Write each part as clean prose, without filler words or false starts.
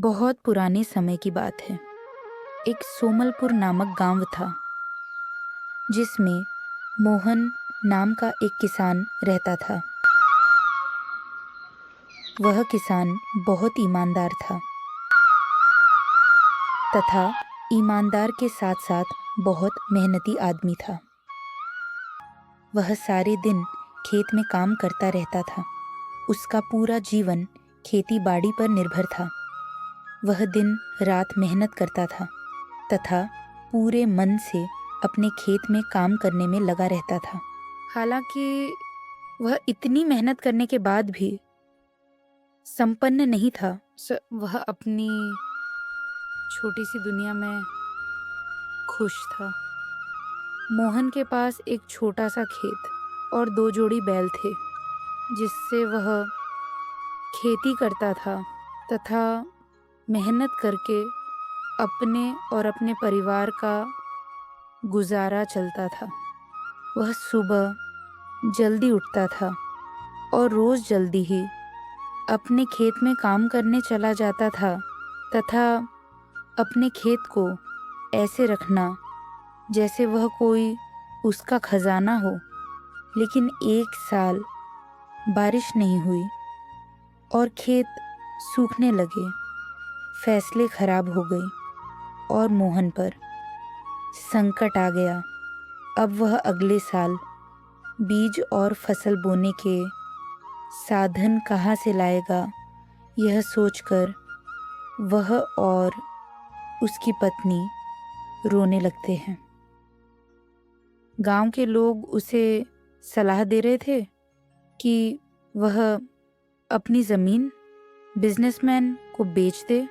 बहुत पुराने समय की बात है। एक सोमलपुर नामक गांव था जिसमें मोहन नाम का एक किसान रहता था। वह किसान बहुत ईमानदार था तथा ईमानदार के साथ साथ बहुत मेहनती आदमी था। वह सारे दिन खेत में काम करता रहता था। उसका पूरा जीवन खेती बाड़ी पर निर्भर था। वह दिन रात मेहनत करता था तथा पूरे मन से अपने खेत में काम करने में लगा रहता था। हालांकि वह इतनी मेहनत करने के बाद भी संपन्न नहीं था। वह अपनी छोटी सी दुनिया में खुश था। मोहन के पास एक छोटा सा खेत और 2 जोड़ी बैल थे जिससे वह खेती करता था तथा मेहनत करके अपने और अपने परिवार का गुजारा चलता था। वह सुबह जल्दी उठता था और रोज़ जल्दी ही अपने खेत में काम करने चला जाता था तथा अपने खेत को ऐसे रखना जैसे वह कोई उसका खजाना हो। लेकिन एक साल बारिश नहीं हुई और खेत सूखने लगे। फैसले खराब हो गए और मोहन पर संकट आ गया। अब वह अगले साल बीज और फसल बोने के साधन कहाँ से लाएगा, यह सोचकर वह और उसकी पत्नी रोने लगते हैं। गांव के लोग उसे सलाह दे रहे थे कि वह अपनी ज़मीन बिजनेसमैन को बेच दे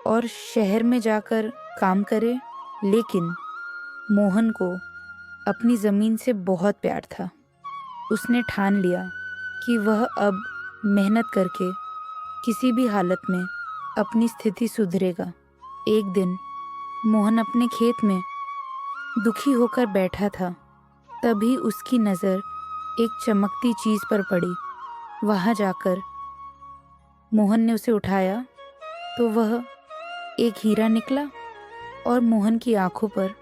और शहर में जाकर काम करे। लेकिन मोहन को अपनी ज़मीन से बहुत प्यार था। उसने ठान लिया कि वह अब मेहनत करके किसी भी हालत में अपनी स्थिति सुधरेगा। एक दिन मोहन अपने खेत में दुखी होकर बैठा था। तभी उसकी नज़र एक चमकती चीज़ पर पड़ी। वहाँ जाकर मोहन ने उसे उठाया तो वह एक हीरा निकला और मोहन की आंखों पर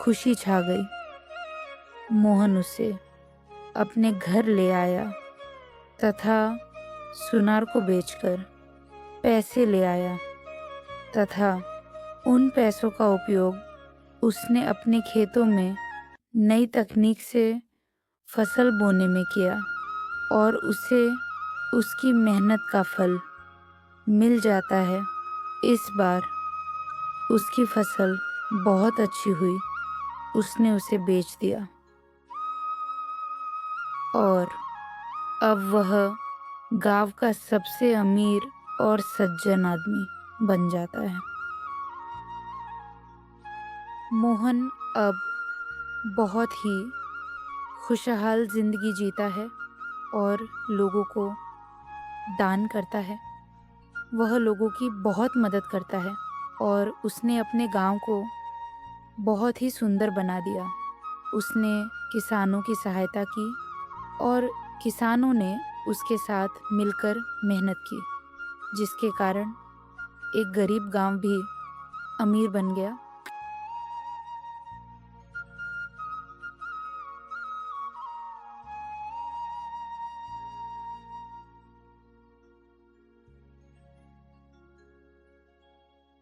खुशी छा गई। मोहन उसे अपने घर ले आया तथा सुनार को बेचकर पैसे ले आया तथा उन पैसों का उपयोग उसने अपने खेतों में नई तकनीक से फसल बोने में किया और उसे उसकी मेहनत का फल मिल जाता है। इस बार उसकी फसल बहुत अच्छी हुई। उसने उसे बेच दिया और अब वह गांव का सबसे अमीर और सज्जन आदमी बन जाता है। मोहन अब बहुत ही खुशहाल ज़िंदगी जीता है और लोगों को दान करता है। वह लोगों की बहुत मदद करता है और उसने अपने गांव को बहुत ही सुंदर बना दिया। उसने किसानों की सहायता की और किसानों ने उसके साथ मिलकर मेहनत की, जिसके कारण एक गरीब गांव भी अमीर बन गया।